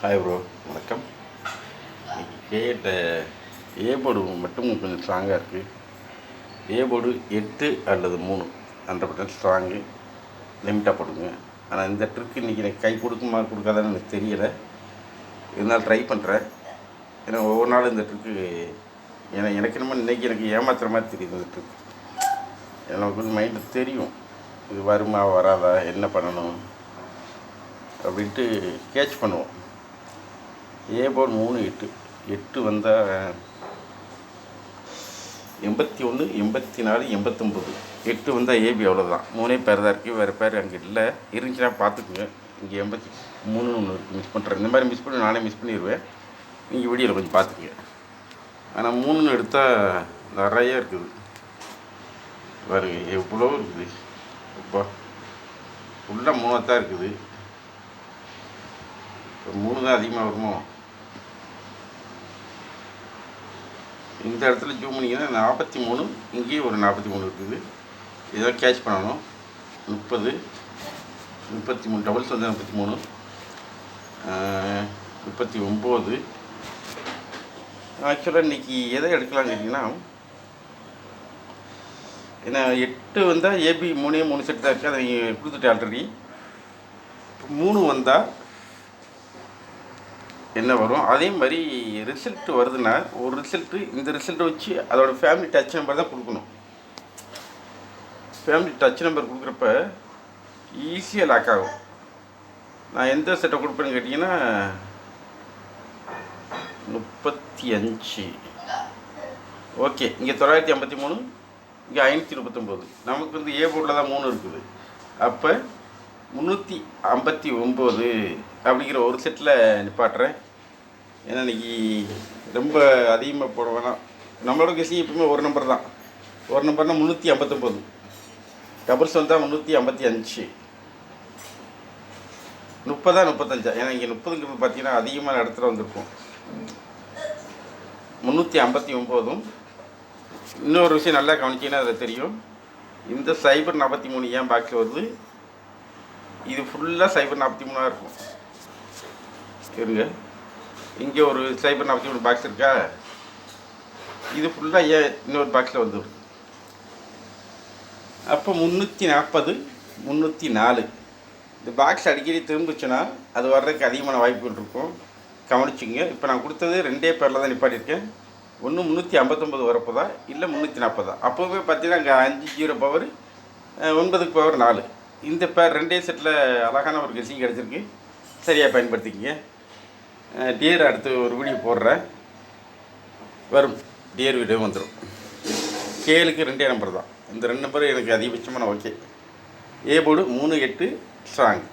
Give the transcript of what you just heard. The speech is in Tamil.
ஹாய் ப்ரோ, வணக்கம். இன்னைக்கு கேட்ட ஏ போர்டு மட்டும் கொஞ்சம் ஸ்ட்ராங்காக இருக்குது. ஏ போர்டு 8 அல்லது 3 100% ஸ்ட்ராங்கு, லிமிட்டாக போடுங்க. ஆனால் இந்த ட்ரிக்கு இன்றைக்கி எனக்கு கை கொடுக்குமா கொடுக்காதான்னு எனக்கு தெரியலை. இருந்தாலும் ட்ரை பண்ணுறேன். ஏன்னா ஒவ்வொரு நாளும் இந்த ட்ரிக்கு எனக்கு என்னமோ இன்றைக்கி எனக்கு ஏமாத்துற மாதிரி தெரியுது. இந்த ட்ரிக் எனக்கு வந்து மைண்டு தெரியும், இது வருமா வராதா, என்ன பண்ணணும் அப்படின்ட்டு கேட்ச் பண்ணுவோம். ஏ போர்டு 3 8 8 வந்தால் 81 84 89. 8 வந்தால் ஏபி அவ்வளோதான். 3 பேர் தான் இருக்குது, வேறு பேர் அங்கே இல்லை. இருந்துச்சுன்னா பார்த்துக்குங்க. இங்கே 83 ஒன்று இருக்குது, மிஸ் பண்ணுறேன். இந்த மாதிரி மிஸ் பண்ணி நானே மிஸ் பண்ணிடுவேன். நீங்கள் வீடியோவில் கொஞ்சம் பார்த்துக்குங்க. ஆனால் 3 எடுத்தால் நிறைய இருக்குது பாருங்க, எவ்வளோ இருக்குது. அப்பா ஃபுல்லாக 3 தான் இருக்குது. இப்போ 3 தான் அதிகமாக வருமோ? இந்த இடத்துல ஜூம் பண்ணிங்கன்னா 43, இங்கேயும் ஒரு 43 இருக்குது. இதெல்லாம் கேட்ச் பண்ணணும். 30 33 டபுள்ஸ் வந்து 33 39. ஆக்சுவலாக இன்றைக்கி எதை எடுக்கலாம்னு கேட்டிங்கன்னா, ஏன்னா 8 வந்தால் ஏபி 3 செட் தான் இருக்குது, அதை நீங்கள் கொடுத்துட்டு ஆல்ரெடி. 3 வந்தால் என்ன வரும்? அதே மாதிரி ரிசல்ட்டு வருதுன்னா, ஒரு ரிசல்ட்டு இந்த ரிசல்ட்டை வச்சு அதோடய ஃபேமிலி டச் நம்பர் தான் கொடுக்கணும். ஃபேமிலி டச் நம்பர் கொடுக்குறப்ப ஈஸியாக லாக் ஆகும். நான் எந்த செட்டை கொடுப்பேன்னு கேட்டிங்கன்னா 35. ஓகே, இங்கே 953, இங்கே 539. நமக்கு வந்து ஏ போர்டில் தான் 3 இருக்குது. அப்போ 359 அப்படிங்கிற ஒரு செட்டில் நிப்பாட்டுறேன். ஏன்னா இன்றைக்கி ரொம்ப அதிகமாக போட வேணாம். நம்மளோட கெஸிங் எப்பவுமே ஒரு நம்பர் தான். ஒரு நம்பர்னால் 359, டபுள்ஸ் வந்தால் 355, 30 35. ஏன்னா இங்கே 30ங்கிறது பார்த்தீங்கன்னா அதிகமான இடத்துல வந்திருக்கும். 359. இன்னொரு விஷயம் நல்லா கவனிச்சிங்கன்னா அதில் தெரியும், இந்த சைபர் 43 ஏன் பாக்ஸில் வருது? இது ஃபுல்லாக சைபர் 43 இருக்கும். இருங்க, இங்கே ஒரு சைபர் 43 பாக்ஸ் இருக்கா, இது ஃபுல்லாக ஏன் இன்னொரு பாக்ஸில் வந்துடும்? அப்போ 340 304. இந்த பாக்ஸ் அடிக்கடி திரும்பிச்சுன்னா அது வர்றதுக்கு அதிகமான வாய்ப்புகள் இருக்கும். கவனிச்சுங்க. இப்போ நான் கொடுத்தது 2 பேரில் தான் நிப்பாட்டியிருக்கேன். ஒன்று 359 வரப்போதா, இல்லை 340. அப்போவே பார்த்தீங்கன்னா அங்கே 5 0 பவர் 9 பவர் 4. இந்த பேர் 2 செட்டில் அழகான ஒரு கெஸிங் கிடச்சிருக்கு. சரியாக பயன்படுத்திக்கிங்க. டியர் அடுத்து ஒரு வீடியோ போடுறேன், வரும். டியர் வீடியோ வந்துடும். கேளுக்கு 2 நம்பர் தான். இந்த 2 நம்பர் எனக்கு அதிகபட்சமான ஓகே. A board 3 8 strong.